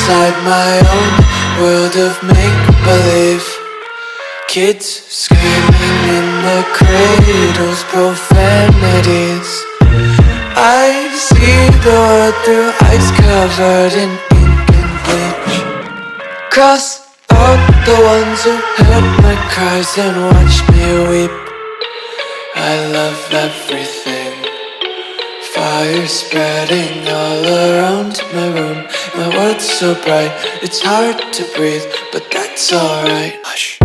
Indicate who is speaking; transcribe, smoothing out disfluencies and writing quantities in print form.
Speaker 1: inside my own world of make-believe. Kids screaming in their cradles, profanities. I see the world through ice covered in ink and bleach. Cross out the ones who heard my cries and watched me weep. I love everything. Fire spreading all around my room. My world's so bright, it's hard to breathe, but that's alright. Hush.